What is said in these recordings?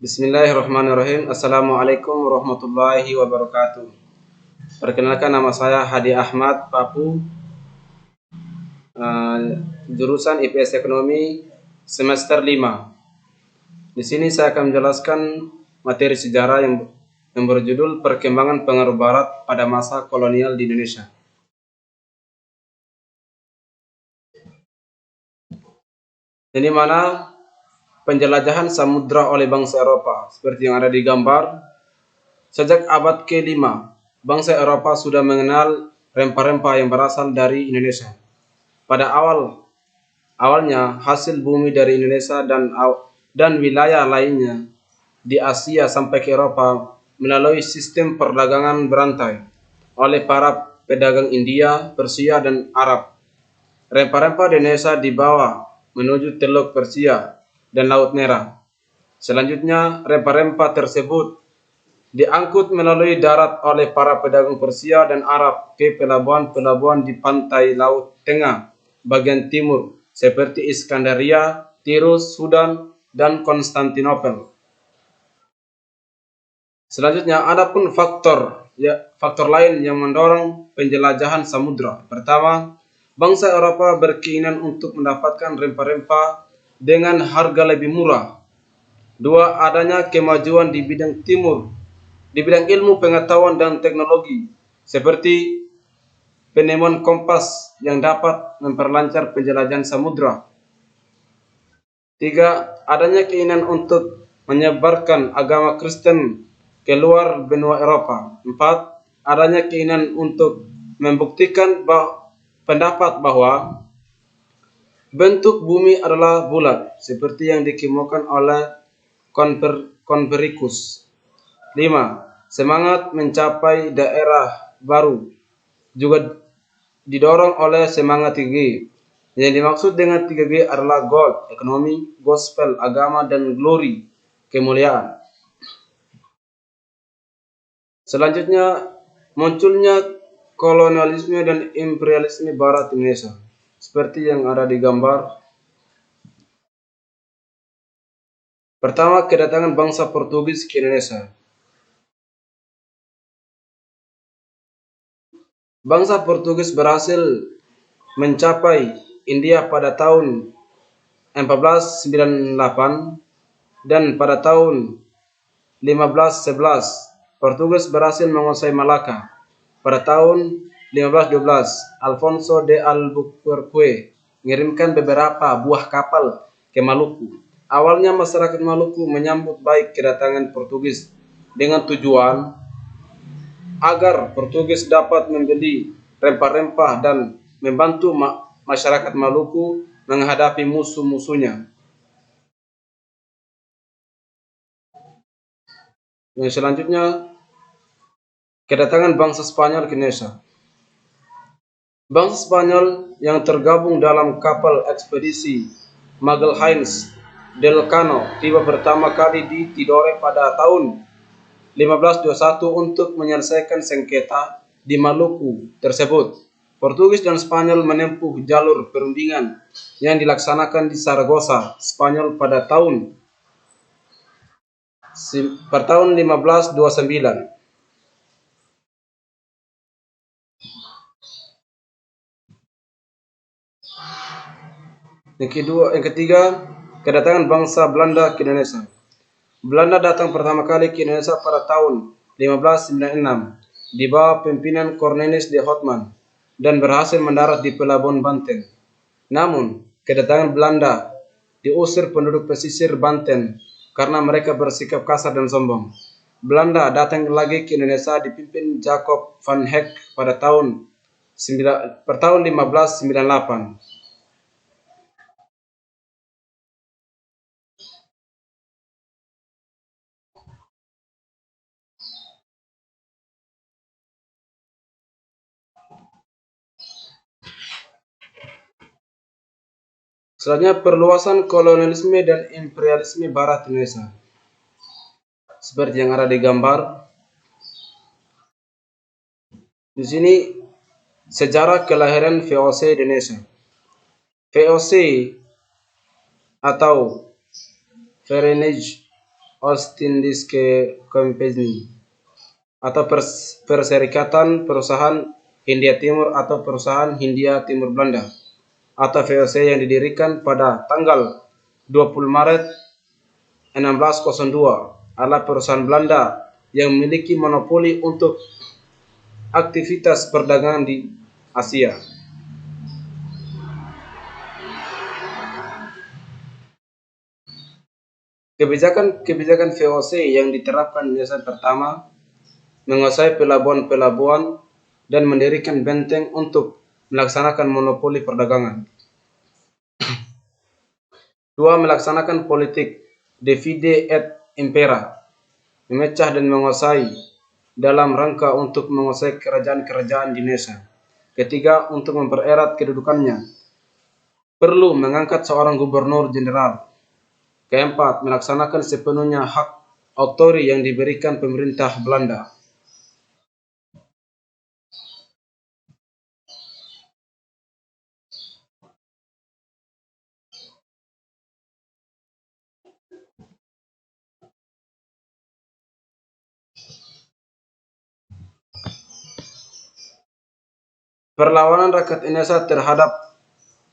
Bismillahirrahmanirrahim. Assalamualaikum warahmatullahi wabarakatuh. Perkenalkan, nama saya Hadi Ahmad Papu, jurusan IPS Ekonomi semester 5. Di sini saya akan menjelaskan materi sejarah yang berjudul Perkembangan Pengaruh Barat pada Masa Kolonial di Indonesia. Ini mana penjelajahan samudra oleh bangsa Eropa, seperti yang ada di gambar. Sejak abad ke-5, bangsa Eropa sudah mengenal rempah-rempah yang berasal dari Indonesia. Pada awalnya hasil bumi dari Indonesia dan wilayah lainnya di Asia sampai ke Eropa melalui sistem perdagangan berantai oleh para pedagang India, Persia, dan Arab. Rempah-rempah di Indonesia dibawa menuju Teluk Persia dan Laut Merah. Selanjutnya, rempah-rempah tersebut diangkut melalui darat oleh para pedagang Persia dan Arab ke pelabuhan-pelabuhan di pantai Laut Tengah bagian timur seperti Iskandaria, Tirus, Sudan, dan Konstantinopel. Selanjutnya, ada pun faktor lain yang mendorong penjelajahan samudra. Pertama, bangsa Eropa berkeinginan untuk mendapatkan rempah-rempah dengan harga lebih murah. Dua, adanya kemajuan di bidang ilmu pengetahuan dan teknologi, seperti penemuan kompas yang dapat memperlancar penjelajahan samudra. Tiga, adanya keinginan untuk menyebarkan agama Kristen keluar benua Eropa. Empat, adanya keinginan untuk membuktikan pendapat bahwa bentuk bumi adalah bulat, seperti yang dikemukakan oleh Copernicus. 5. Semangat mencapai daerah baru juga didorong oleh semangat 3G. Yang dimaksud dengan 3G adalah gold, ekonomi, gospel, agama, dan glory, kemuliaan. Selanjutnya, munculnya kolonialisme dan imperialisme Barat Indonesia, seperti yang ada di gambar. Pertama, kedatangan bangsa Portugis ke Indonesia. Bangsa Portugis berhasil mencapai India pada tahun 1498 dan pada tahun 1511 Portugis berhasil menguasai Malaka. Pada tahun 1512 Alfonso de Albuquerque mengirimkan beberapa buah kapal ke Maluku. Awalnya masyarakat Maluku menyambut baik kedatangan Portugis dengan tujuan agar Portugis dapat membeli rempah-rempah dan membantu masyarakat Maluku menghadapi musuh-musuhnya. Yang selanjutnya, kedatangan bangsa Spanyol ke Indonesia. Bangsa Spanyol yang tergabung dalam kapal ekspedisi Magalhães Delcano tiba pertama kali di Tidore pada tahun 1521 untuk menyelesaikan sengketa di Maluku tersebut. Portugis dan Spanyol menempuh jalur perundingan yang dilaksanakan di Saragossa, Spanyol pada tahun 1529. Yang ketiga, kedatangan bangsa Belanda ke Indonesia. Belanda datang pertama kali ke Indonesia pada tahun 1596 di bawah pimpinan Cornelis de Houtman dan berhasil mendarat di pelabuhan Banten. Namun, kedatangan Belanda diusir penduduk pesisir Banten karena mereka bersikap kasar dan sombong. Belanda datang lagi ke Indonesia dipimpin Jacob van Heck pada tahun 1598. Selanjutnya, perluasan kolonialisme dan imperialisme Barat Indonesia. Seperti yang ada di gambar. Di sini sejarah kelahiran VOC Indonesia. VOC atau Verenigde Oostindische Compagnie atau Perserikatan Perusahaan Hindia Timur atau Perusahaan Hindia Timur Belanda atau VOC yang didirikan pada tanggal 20 Maret 1602 adalah perusahaan Belanda yang memiliki monopoli untuk aktivitas perdagangan di Asia. Kebijakan VOC yang diterapkan di Indonesia pertama menguasai pelabuhan-pelabuhan dan mendirikan benteng untuk melaksanakan monopoli perdagangan. Dua, melaksanakan politik divide et impera, memecah dan menguasai dalam rangka untuk menguasai kerajaan-kerajaan di Indonesia. Ketiga, untuk mempererat kedudukannya, perlu mengangkat seorang gubernur jenderal. Keempat, melaksanakan sepenuhnya hak otori yang diberikan pemerintah Belanda. Perlawanan rakyat Indonesia terhadap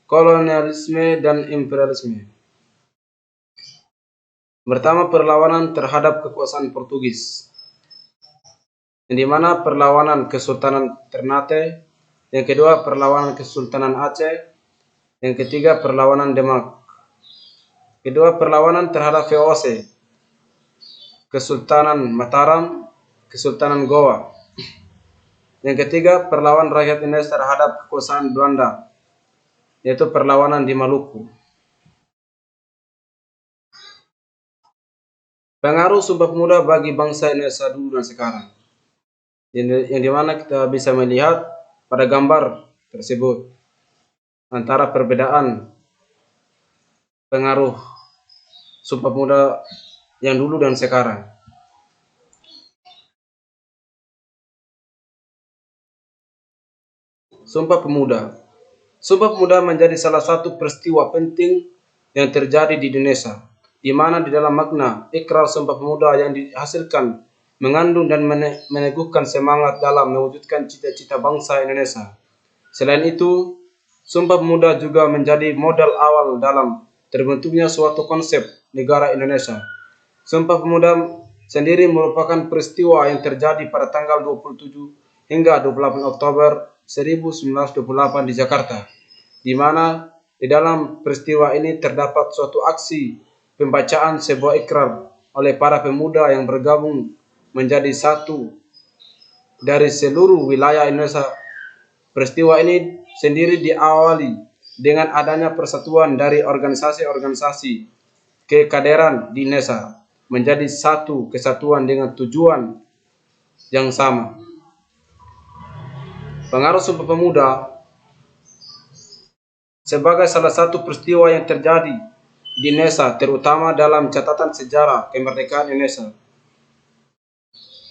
kolonialisme dan imperialisme. Pertama, perlawanan terhadap kekuasaan Portugis, di mana perlawanan Kesultanan Ternate, yang kedua perlawanan Kesultanan Aceh, yang ketiga perlawanan Demak. Kedua, perlawanan terhadap VOC, Kesultanan Mataram, Kesultanan Goa. Yang ketiga, perlawanan rakyat Indonesia terhadap kekuasaan Belanda, yaitu perlawanan di Maluku. Pengaruh Sumpah Pemuda bagi bangsa Indonesia dulu dan sekarang, yang dimana kita bisa melihat pada gambar tersebut antara perbedaan pengaruh Sumpah Pemuda yang dulu dan sekarang. Sumpah Pemuda. Sumpah Pemuda menjadi salah satu peristiwa penting yang terjadi di Indonesia, di mana di dalam makna ikrar Sumpah Pemuda yang dihasilkan mengandung dan meneguhkan semangat dalam mewujudkan cita-cita bangsa Indonesia. Selain itu, Sumpah Pemuda juga menjadi modal awal dalam terbentuknya suatu konsep negara Indonesia. Sumpah Pemuda sendiri merupakan peristiwa yang terjadi pada tanggal 27 hingga 28 Oktober 1928 di Jakarta, di mana di dalam peristiwa ini terdapat suatu aksi pembacaan sebuah ikrar oleh para pemuda yang bergabung menjadi satu dari seluruh wilayah Indonesia. Peristiwa ini sendiri diawali dengan adanya persatuan dari organisasi-organisasi kekaderan di Indonesia menjadi satu kesatuan dengan tujuan yang sama. Pengaruh Sumpah Pemuda sebagai salah satu peristiwa yang terjadi di Indonesia, terutama dalam catatan sejarah kemerdekaan Indonesia.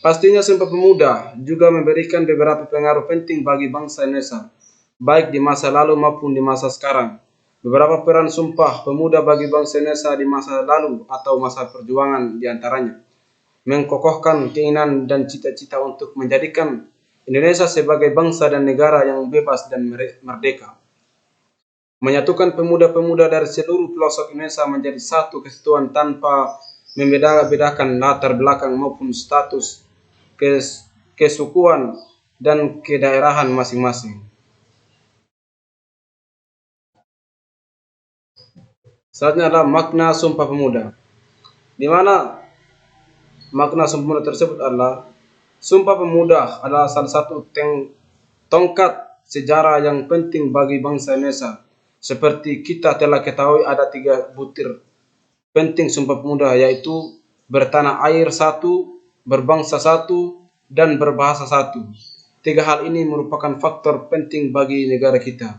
Pastinya Sumpah Pemuda juga memberikan beberapa pengaruh penting bagi bangsa Indonesia, baik di masa lalu maupun di masa sekarang. Beberapa peran Sumpah Pemuda bagi bangsa Indonesia di masa lalu atau masa perjuangan diantaranya: mengkokohkan keinginan dan cita-cita untuk menjadikan Indonesia sebagai bangsa dan negara yang bebas dan merdeka. Menyatukan pemuda-pemuda dari seluruh pelosok Indonesia menjadi satu kesatuan tanpa membedakan latar belakang maupun status kesukuan dan kedaerahan masing-masing. Selanjutnya adalah makna Sumpah Pemuda, di mana makna Sumpah Pemuda tersebut adalah Sumpah Pemuda adalah salah satu tongkat sejarah yang penting bagi bangsa Indonesia. Seperti kita telah ketahui, ada 3 butir penting Sumpah Pemuda, yaitu bertanah air satu, berbangsa satu, dan berbahasa satu. 3 hal ini merupakan faktor penting bagi negara kita.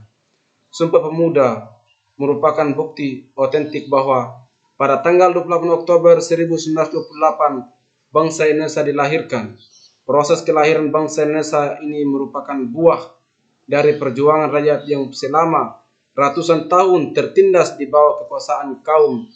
Sumpah Pemuda merupakan bukti otentik bahwa pada tanggal 28 Oktober 1928 bangsa Indonesia dilahirkan. Proses kelahiran bangsa Indonesia ini merupakan buah dari perjuangan rakyat yang selama ratusan tahun tertindas di bawah kekuasaan kaum